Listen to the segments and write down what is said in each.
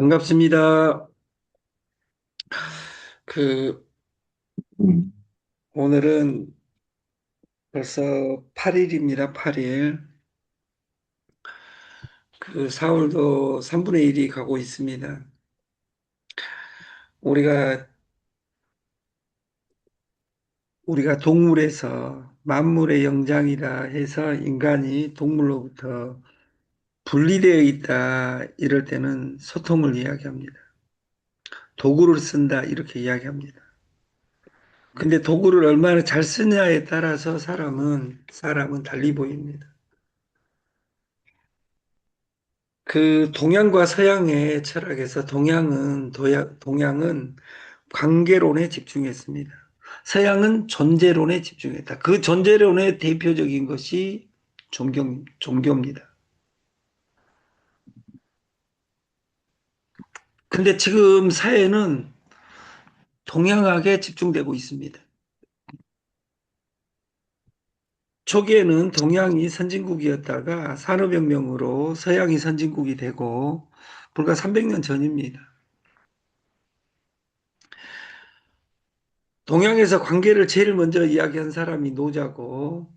반갑습니다. 그, 오늘은 벌써 8일입니다. 8일. 4월도 3분의 1이 가고 있습니다. 우리가, 우리가 동물에서 만물의 영장이라 해서 인간이 동물로부터 분리되어 있다. 이럴 때는 소통을 이야기합니다. 도구를 쓴다. 이렇게 이야기합니다. 근데 도구를 얼마나 잘 쓰냐에 따라서 사람은 달리 보입니다. 동양과 서양의 철학에서 동양은 관계론에 집중했습니다. 서양은 존재론에 집중했다. 그 존재론의 대표적인 것이 종교입니다. 근데 지금 사회는 동양학에 집중되고 있습니다. 초기에는 동양이 선진국이었다가 산업혁명으로 서양이 선진국이 되고 불과 300년 전입니다. 동양에서 관계를 제일 먼저 이야기한 사람이 노자고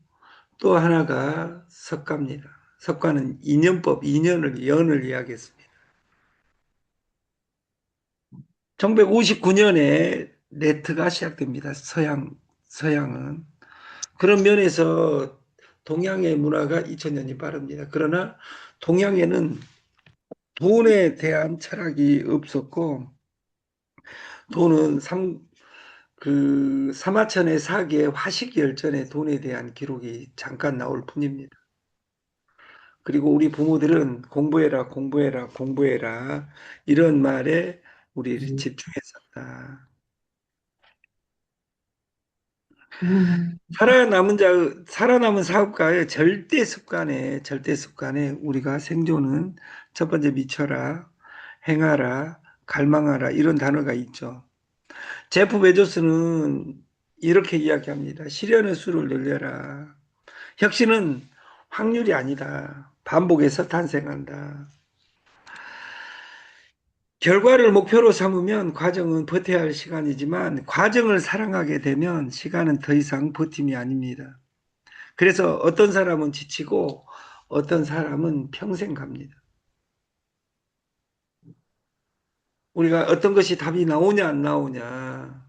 또 하나가 석가입니다. 석가는 연을 이야기했습니다. 1959년에 네트가 시작됩니다. 서양은. 그런 면에서 동양의 문화가 2000년이 빠릅니다. 그러나 동양에는 돈에 대한 철학이 없었고, 돈은 사마천의 사기의 화식열전에 돈에 대한 기록이 잠깐 나올 뿐입니다. 그리고 우리 부모들은 공부해라, 공부해라, 공부해라. 이런 말에 우리 집중했었다. 음, 살아남은 사업가의 절대 습관에 우리가 생존은 첫 번째 미쳐라, 행하라, 갈망하라, 이런 단어가 있죠. 제프 베조스는 이렇게 이야기합니다. 실현의 수를 늘려라. 혁신은 확률이 아니다. 반복해서 탄생한다. 결과를 목표로 삼으면 과정은 버텨야 할 시간이지만 과정을 사랑하게 되면 시간은 더 이상 버팀이 아닙니다. 그래서 어떤 사람은 지치고 어떤 사람은 평생 갑니다. 우리가 어떤 것이 답이 나오냐 안 나오냐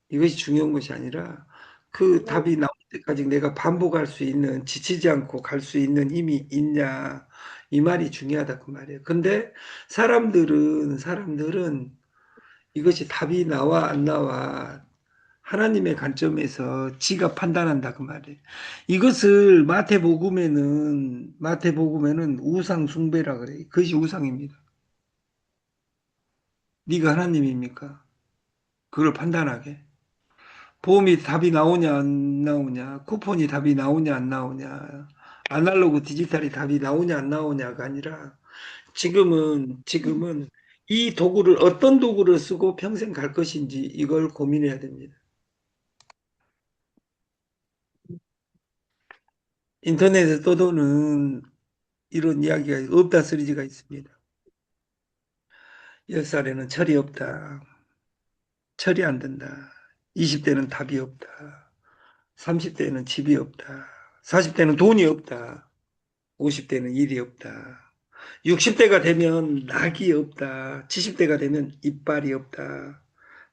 이것이 중요한 것이 아니라 그 답이 나올 때까지 내가 반복할 수 있는 지치지 않고 갈 수 있는 힘이 있냐 이 말이 중요하다 그 말이에요. 근데 사람들은 이것이 답이 나와 안 나와 하나님의 관점에서 지가 판단한다 그 말이에요. 이것을 마태복음에는 우상 숭배라 그래요. 그것이 우상입니다. 네가 하나님입니까? 그걸 판단하게. 보험이 답이 나오냐 안 나오냐, 쿠폰이 답이 나오냐 안 나오냐, 아날로그 디지털이 답이 나오냐 안 나오냐가 아니라 지금은 이 도구를 어떤 도구를 쓰고 평생 갈 것인지 이걸 고민해야 됩니다. 인터넷에 떠도는 이런 이야기가 없다 쓰리지가 있습니다. 10살에는 철이 없다. 철이 안 된다. 20대는 답이 없다. 30대는 집이 없다. 40대는 돈이 없다. 50대는 일이 없다. 60대가 되면 낙이 없다. 70대가 되면 이빨이 없다.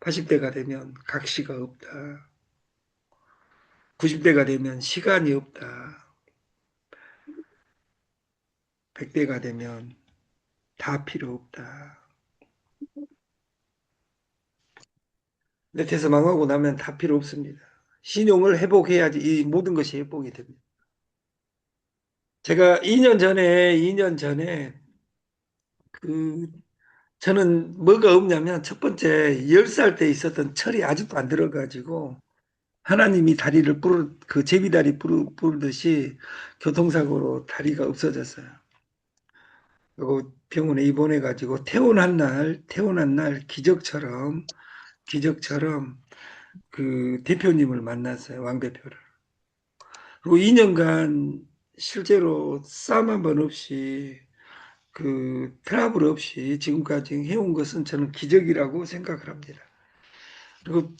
80대가 되면 각시가 없다. 90대가 되면 시간이 없다. 100대가 되면 다 필요 없다. 넷에서 망하고 나면 다 필요 없습니다. 신용을 회복해야지 이 모든 것이 회복이 됩니다. 제가 2년 전에 그 저는 뭐가 없냐면 첫 번째 10살 때 있었던 철이 아직도 안 들어가지고 하나님이 그 제비다리 부르듯이 교통사고로 다리가 없어졌어요. 그리고 병원에 입원해가지고 태어난 날 기적처럼 그 대표님을 만났어요. 왕 대표를. 그리고 2년간 실제로 싸움 한 번 없이 그 트러블 없이 지금까지 해온 것은 저는 기적이라고 생각을 합니다. 그리고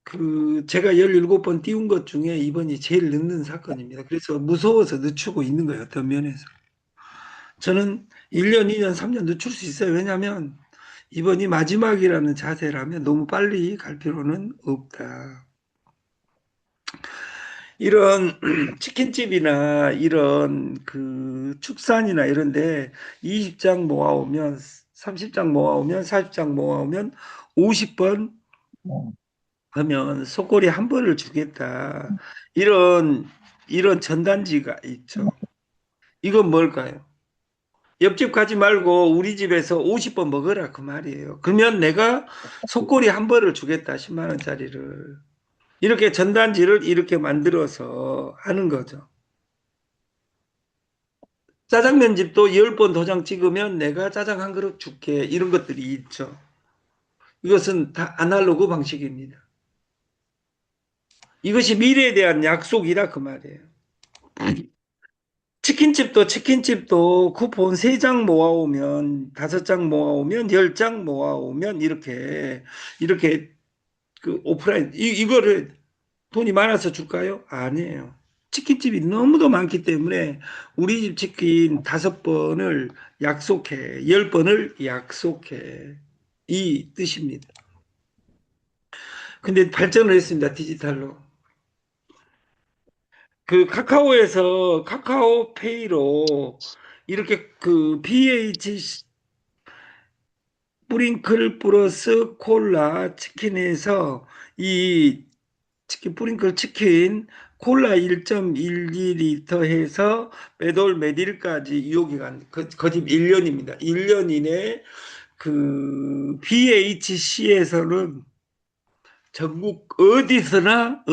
그 제가 17번 띄운 것 중에 이번이 제일 늦는 사건입니다. 그래서 무서워서 늦추고 있는 거예요. 어떤 면에서. 저는 1년, 2년, 3년 늦출 수 있어요. 왜냐하면 이번이 마지막이라는 자세라면 너무 빨리 갈 필요는 없다. 이런 치킨집이나 이런 그 축산이나 이런데 20장 모아오면 30장 모아오면 40장 모아오면 50번 하면 속골이 한 번을 주겠다. 이런 전단지가 있죠. 이건 뭘까요? 옆집 가지 말고 우리 집에서 50번 먹어라 그 말이에요. 그러면 내가 속골이 한 번을 주겠다. 10만 원짜리를. 이렇게 전단지를 이렇게 만들어서 하는 거죠. 짜장면 집도 10번 도장 찍으면 내가 짜장 한 그릇 줄게. 이런 것들이 있죠. 이것은 다 아날로그 방식입니다. 이것이 미래에 대한 약속이라 그 말이에요. 치킨집도 쿠폰 3장 모아오면 5장 모아오면 10장 모아오면 이렇게 그 오프라인 이거를 돈이 많아서 줄까요? 아니에요. 치킨집이 너무도 많기 때문에 우리 집 치킨 5번을 약속해, 10번을 약속해. 이 뜻입니다. 근데 발전을 했습니다. 디지털로. 그 카카오에서 카카오페이로 이렇게 그 BH 뿌링클 플러스 콜라 치킨에서 이 치킨 뿌링클 치킨 콜라 1.12리터 해서 매돌 매딜까지 유효기간 거짓 1년입니다. 1년 이내 그 BHC에서는 전국 어디서나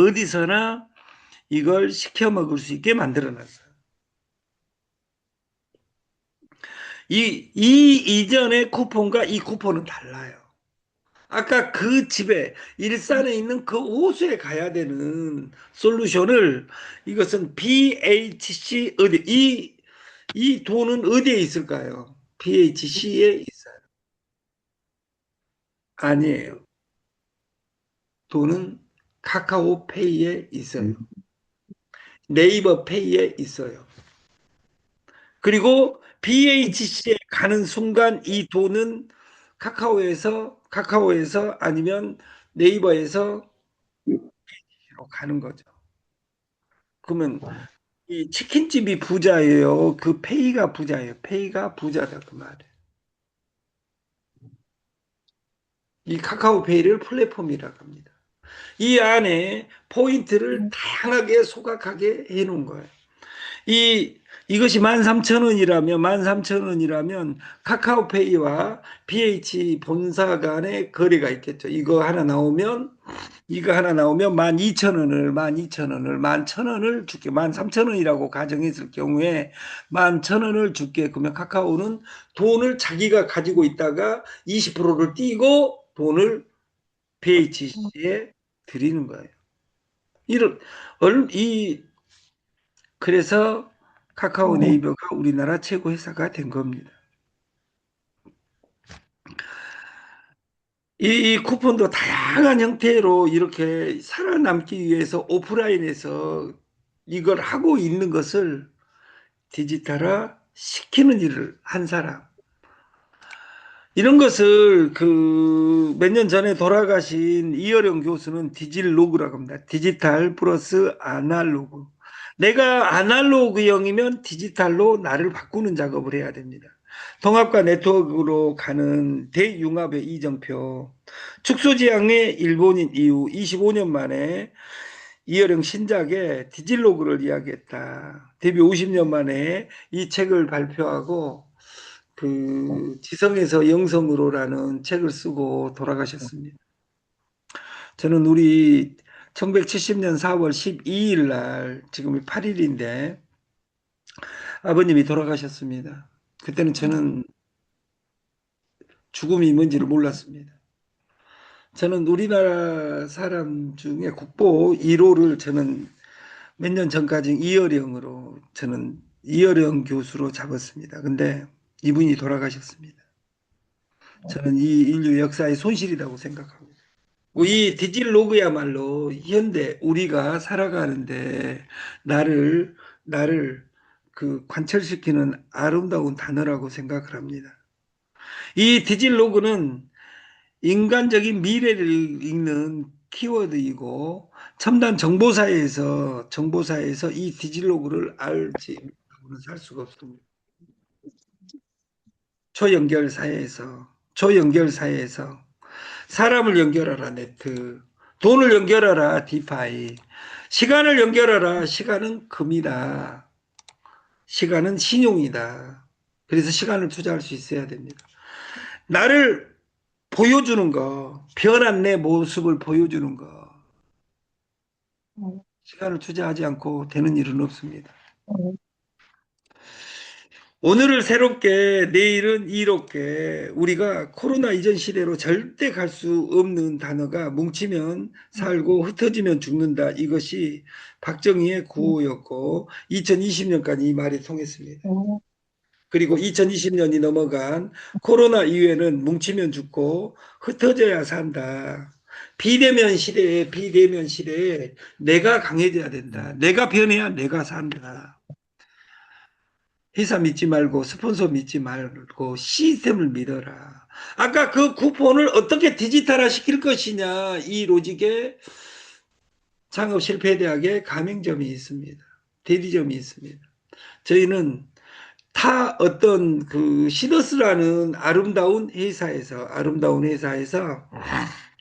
이걸 시켜 먹을 수 있게 만들어 놨어요. 이 이전의 쿠폰과 이 쿠폰은 달라요. 아까 그 집에 일산에 있는 그 호수에 가야 되는 솔루션을 이것은 BHC 어디 이 돈은 어디에 있을까요? BHC에 있어요. 아니에요. 돈은 카카오페이에 있어요. 네이버 페이에 있어요. 그리고 BHC에 가는 순간 이 돈은 카카오에서 아니면 네이버에서 가는 거죠. 그러면 이 치킨집이 부자예요. 그 페이가 부자예요. 페이가 부자다 그 말이에요. 이 카카오페이를 플랫폼이라고 합니다. 이 안에 포인트를 다양하게 소각하게 해놓은 거예요. 이것이 13,000원이라면 카카오페이와 BH 본사 간의 거래가 있겠죠. 이거 하나 나오면 12,000원을 11,000원을 줄게. 13,000원이라고 가정했을 경우에 11,000원을 줄게. 그러면 카카오는 돈을 자기가 가지고 있다가 20%를 띄고 돈을 BHC에 드리는 거예요. 이런 이 그래서 카카오 네이버가 우리나라 최고 회사가 된 겁니다. 이 쿠폰도 다양한 형태로 이렇게 살아남기 위해서 오프라인에서 이걸 하고 있는 것을 디지털화 시키는 일을 한 사람. 이런 것을 그 몇 년 전에 돌아가신 이어령 교수는 디질로그라고 합니다. 디지털 플러스 아날로그. 내가 아날로그형이면 디지털로 나를 바꾸는 작업을 해야 됩니다. 통합과 네트워크로 가는 대융합의 이정표. 축소지향의 일본인 이후 25년 만에 이어령 신작에 디질로그를 이야기했다. 데뷔 50년 만에 이 책을 발표하고 그 지성에서 영성으로라는 책을 쓰고 돌아가셨습니다. 저는 우리 1970년 4월 12일 날 지금 8일인데 아버님이 돌아가셨습니다. 그때는 저는 죽음이 뭔지를 몰랐습니다. 저는 우리나라 사람 중에 국보 1호를 저는 몇 년 전까지 이어령으로 저는 이어령 교수로 잡았습니다. 근데 이분이 돌아가셨습니다. 저는 이 인류 역사의 손실이라고 생각합니다. 이 디지로그야말로 현대 우리가 살아가는데 나를 나를 관철시키는 아름다운 단어라고 생각을 합니다. 이 디지로그는 인간적인 미래를 읽는 키워드이고 첨단 정보사에서 이 디지로그를 알지 못하고는 살 수가 없습니다. 초연결 사회에서 사람을 연결하라 네트, 돈을 연결하라 디파이, 시간을 연결하라 시간은 금이다. 시간은 신용이다. 그래서 시간을 투자할 수 있어야 됩니다. 나를 보여주는 거, 변한 내 모습을 보여주는 거, 네. 시간을 투자하지 않고 되는 일은 없습니다. 네. 오늘을 새롭게, 내일은 이롭게, 우리가 코로나 이전 시대로 절대 갈 수 없는 단어가 뭉치면 살고 흩어지면 죽는다. 이것이 박정희의 구호였고, 2020년까지 이 말이 통했습니다. 그리고 2020년이 넘어간 코로나 이후에는 뭉치면 죽고 흩어져야 산다. 비대면 시대에 내가 강해져야 된다. 내가 변해야 내가 산다. 회사 믿지 말고 스폰서 믿지 말고 시스템을 믿어라. 아까 그 쿠폰을 어떻게 디지털화 시킬 것이냐, 이 로직에 창업실패대학에 가맹점이 있습니다. 대리점이 있습니다. 저희는 타 어떤 시더스라는 아름다운 회사에서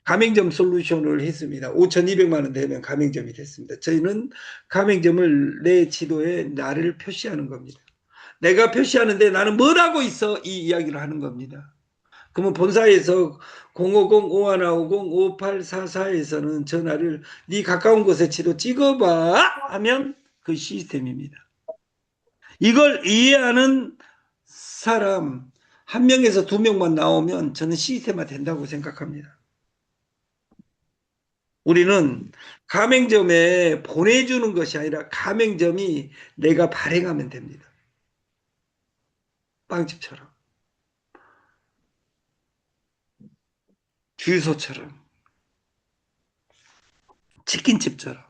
가맹점 솔루션을 했습니다. 5,200만 원 되면 가맹점이 됐습니다. 저희는 가맹점을 내 지도에 나를 표시하는 겁니다. 내가 표시하는데 나는 뭘 하고 있어? 이 이야기를 하는 겁니다. 그러면 본사에서 050-5150-5844에서는 전화를 네 가까운 곳에 지도 찍어봐 하면 그 시스템입니다. 이걸 이해하는 사람 한 명에서 두 명만 나오면 저는 시스템화 된다고 생각합니다. 우리는 가맹점에 보내주는 것이 아니라 가맹점이 내가 발행하면 됩니다. 빵집처럼, 주유소처럼, 치킨집처럼.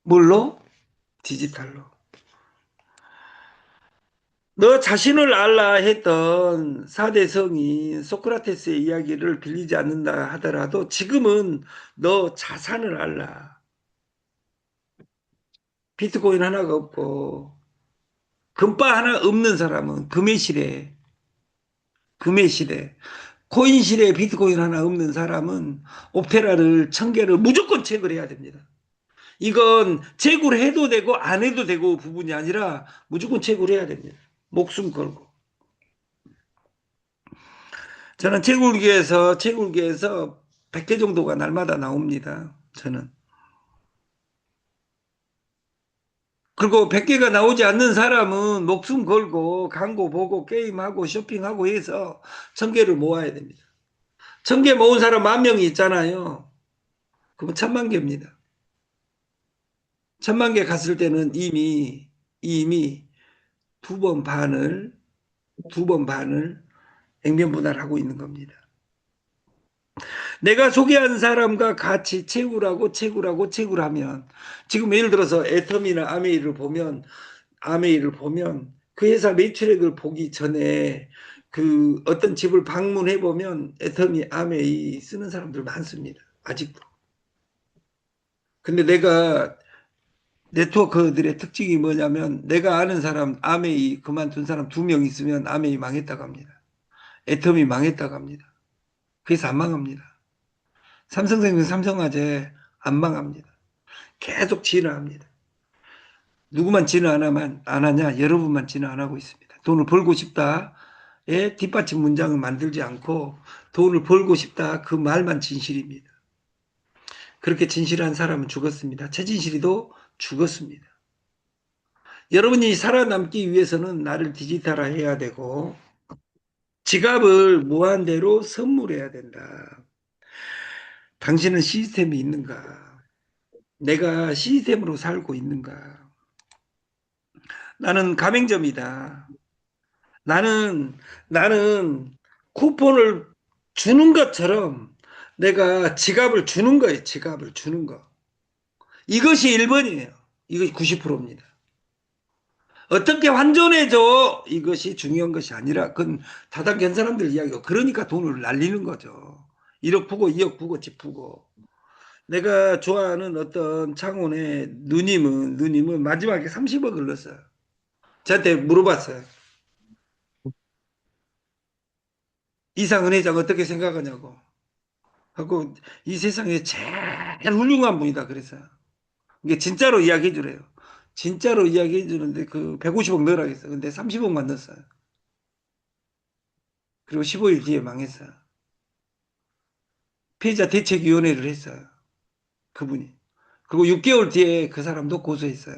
뭘로? 디지털로. 너 자신을 알라 했던 4대 성인 소크라테스의 이야기를 빌리지 않는다 하더라도 지금은 너 자산을 알라. 비트코인 하나가 없고 금바 하나 없는 사람은 금의 시대, 코인 시대에 비트코인 하나 없는 사람은 옵테라를 1,000개를 무조건 채굴 해야 됩니다. 이건 채굴해도 되고 안 해도 되고 부분이 아니라 무조건 채굴해야 됩니다. 목숨 걸고. 저는 채굴기에서 100개 정도가 날마다 나옵니다. 저는. 그리고 100개가 나오지 않는 사람은 목숨 걸고 광고 보고 게임하고 쇼핑하고 해서 1,000개를 모아야 됩니다. 1,000개 모은 사람 10,000명이 있잖아요. 그러면 1,000,000개입니다. 1,000,000개 갔을 때는 이미 두 번 반을 액면분할하고 있는 겁니다. 내가 소개한 사람과 같이 채굴하면 지금 예를 들어서 애텀이나 아메이를 보면 그 회사 매출액을 보기 전에 그 어떤 집을 방문해 보면 애터미 아메이 쓰는 사람들 많습니다. 아직도. 근데 내가 네트워크들의 특징이 뭐냐면 내가 아는 사람 아메이 그만둔 사람 2명 있으면 아메이 망했다고 합니다. 애터미 망했다고 합니다. 그래서 안 망합니다. 삼성생명 삼성화재 안 망합니다. 계속 진화합니다. 누구만 진화 안 하냐? 여러분만 진화 안 하고 있습니다. 돈을 벌고 싶다에 뒷받침 문장을 만들지 않고 돈을 벌고 싶다 그 말만 진실입니다. 그렇게 진실한 사람은 죽었습니다. 최진실이도 죽었습니다. 여러분이 살아남기 위해서는 나를 디지털화해야 되고 지갑을 무한대로 선물해야 된다. 당신은 시스템이 있는가? 내가 시스템으로 살고 있는가? 나는 가맹점이다. 나는 쿠폰을 주는 것처럼 내가 지갑을 주는 거예요. 지갑을 주는 거. 이것이 1번이에요. 이것이 90%입니다. 어떻게 환전해줘? 이것이 중요한 것이 아니라 그건 다단계한 사람들 이야기고 그러니까 돈을 날리는 거죠. 1억 푸고 2억 푸고 집 푸고. 내가 좋아하는 어떤 창원의 누님은 마지막에 30억을 넣었어요. 저한테 물어봤어요. 이상은 회장 어떻게 생각하냐고. 하고 이 세상에 제일 훌륭한 분이다 그랬어요. 이게 진짜로 이야기해 주래요. 진짜로 이야기해 주는데 그 150억 넣으라 했어요. 근데 30억만 넣었어요. 그리고 15일 뒤에 망했어요. 피해자 대책위원회를 했어요. 그분이. 그리고 6개월 뒤에 그 사람도 고소했어요.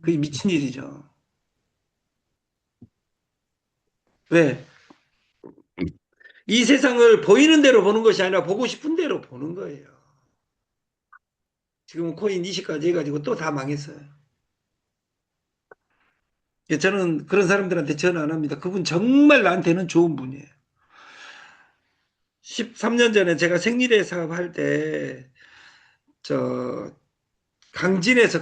그게 미친 일이죠. 왜? 이 세상을 보이는 대로 보는 것이 아니라 보고 싶은 대로 보는 거예요. 지금 코인 20까지 해가지고 또 다 망했어요. 저는 그런 사람들한테 전화 안 합니다. 그분 정말 나한테는 좋은 분이에요. 13년 전에 제가 생리대 사업할 때, 저, 강진에서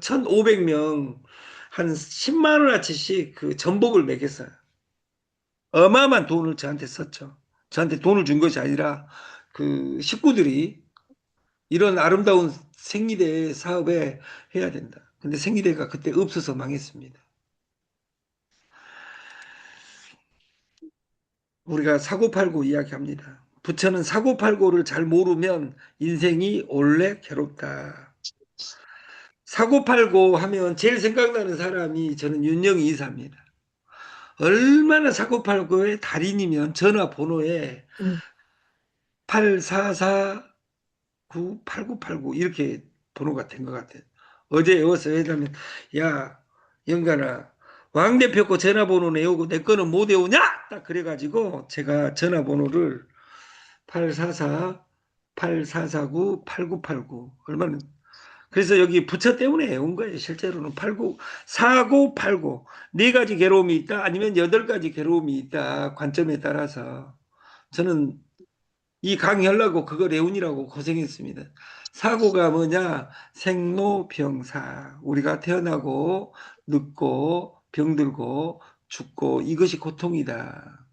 1,500명 한 10만 원어치씩 그 전복을 매겼어요. 어마어마한 돈을 저한테 썼죠. 저한테 돈을 준 것이 아니라 그 식구들이 이런 아름다운 생리대 사업에 해야 된다. 근데 생리대가 그때 없어서 망했습니다. 우리가 사고팔고 이야기합니다. 부처는 사고팔고를 잘 모르면 인생이 원래 괴롭다. 사고팔고 하면 제일 생각나는 사람이 저는 윤영이 이사입니다. 얼마나 사고팔고의 달인이면 전화번호에 음, 844-98989 이렇게 번호가 된 것 같아요. 어제 외웠어요. 왜냐면 야 영간아 왕 대표 거 전화번호 내오고 내 거는 못 외우냐? 딱 그래가지고 제가 전화번호를 844-849-8989 얼마나 그래서 여기 부처 때문에 외운 거예요. 실제로는 89 4989 네 가지 괴로움이 있다 아니면 8가지 괴로움이 있다 관점에 따라서 저는 이 강의하려고 그걸 외운이라고 고생했습니다. 사고가 뭐냐? 생로병사. 우리가 태어나고 늙고 병들고 죽고 이것이 고통이다.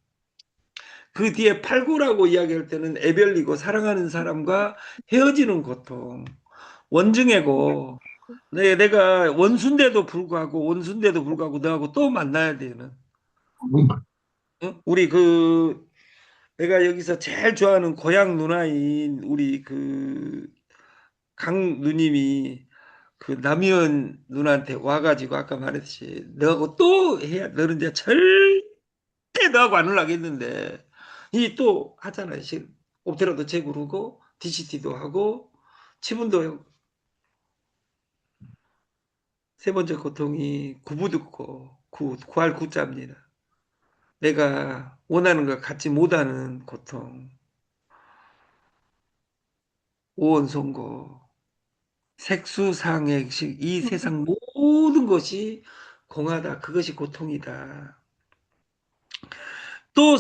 그 뒤에 팔구라고 이야기할 때는 애별리고 사랑하는 사람과 헤어지는 고통. 원증이고 내가 원수인데도 불구하고 너하고 또 만나야 되는. 어? 우리 그 내가 여기서 제일 좋아하는 고향 누나인 우리 그 강 누님이 그 남희연 누나한테 와가지고 아까 말했듯이 너하고 또 해야 너는 이제 절대 너하고 안 올라가겠는데 이 또 하잖아요. 옵테라도 재부르고 DCT도 하고 치문도 하고. 세 번째 고통이 구부듣고 구할 구자입니다. 내가 원하는 걸 갖지 못하는 고통, 오온송고, 색수상액식 이 세상 모든 것이 공하다. 그것이 고통이다. 또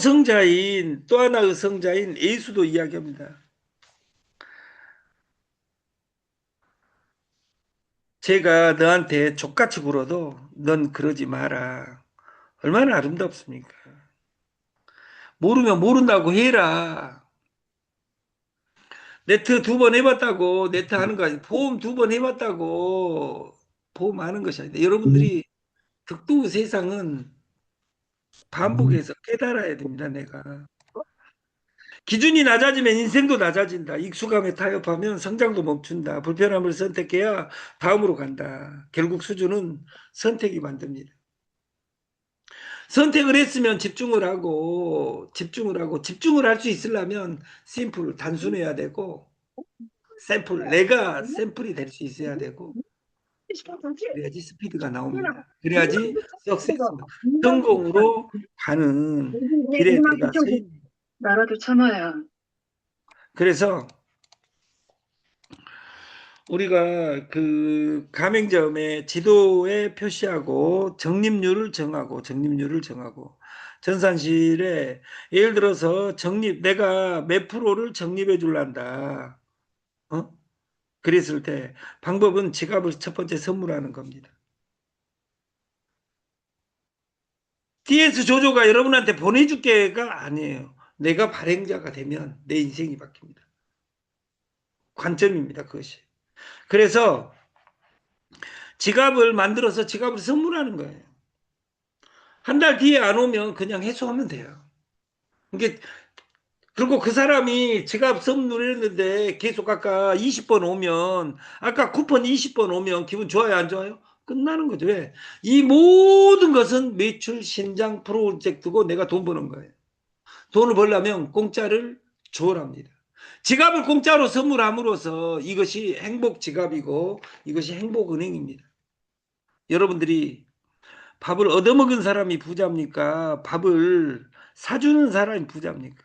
하나의 성자인 예수도 이야기합니다. 제가 너한테 족같이 굴어도 넌 그러지 마라. 얼마나 아름답습니까? 모르면 모른다고 해라. 네트 2번 해봤다고 네트 하는 거 아니 보험 2번 해봤다고 보험 하는 것이 아니다. 여러분들이 극도의 세상은 반복해서 깨달아야 됩니다. 내가. 기준이 낮아지면 인생도 낮아진다. 익숙함에 타협하면 성장도 멈춘다. 불편함을 선택해야 다음으로 간다. 결국 수준은 선택이 만듭니다. 선택을 했으면 집중을 할 수 있으려면 심플, 단순해야 되고, 내가 샘플이 될 수 있어야 되고, 그래야지 스피드가 나옵니다. 그래야지 석세스, 성공으로 가는 길에 내가 서 있는. 나라도 참아야. 그래서 우리가 그 가맹점의 지도에 표시하고 적립률을 정하고 전산실에 예를 들어서 내가 몇 프로를 적립해 줄란다. 어? 그랬을 때 방법은 지갑을 첫 번째 선물하는 겁니다. DS 조조가 여러분한테 보내줄게가 아니에요. 내가 발행자가 되면 내 인생이 바뀝니다. 관점입니다, 그것이. 그래서 지갑을 만들어서 지갑을 선물하는 거예요. 한 달 뒤에 안 오면 그냥 해소하면 돼요. 이게 그리고 그 사람이 지갑 선물했는데 계속 아까 20번 오면 아까 쿠폰 20번 오면 기분 좋아요, 안 좋아요? 끝나는 거죠. 왜? 이 모든 것은 매출 신장 프로젝트고 내가 돈 버는 거예요. 돈을 벌려면 공짜를 줘랍니다. 지갑을 공짜로 선물함으로써 이것이 행복 지갑이고 이것이 행복 은행입니다. 여러분들이 밥을 얻어먹은 사람이 부자입니까? 밥을 사주는 사람이 부자입니까?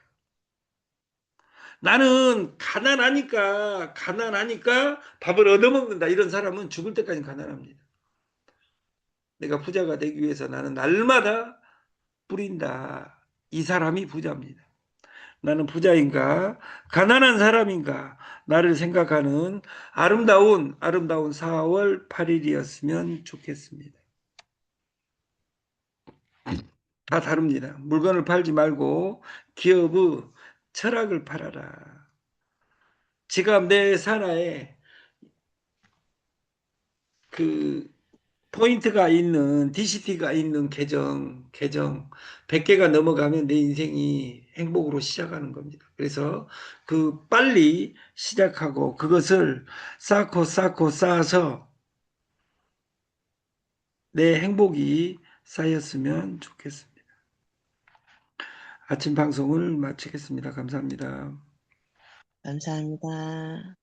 나는 가난하니까 밥을 얻어먹는다. 이런 사람은 죽을 때까지 가난합니다. 내가 부자가 되기 위해서 나는 날마다 뿌린다. 이 사람이 부자입니다. 나는 부자인가? 가난한 사람인가? 나를 생각하는 아름다운 4월 8일이었으면 좋겠습니다. 다 다릅니다. 물건을 팔지 말고 기업의 철학을 팔아라. 지금 내 산하에 그 포인트가 있는 DCT가 있는 계정 100개가 넘어가면 내 인생이 행복으로 시작하는 겁니다. 그래서 그 빨리 시작하고 그것을 쌓고 쌓아서 내 행복이 쌓였으면 좋겠습니다. 아침 방송을 마치겠습니다. 감사합니다. 감사합니다.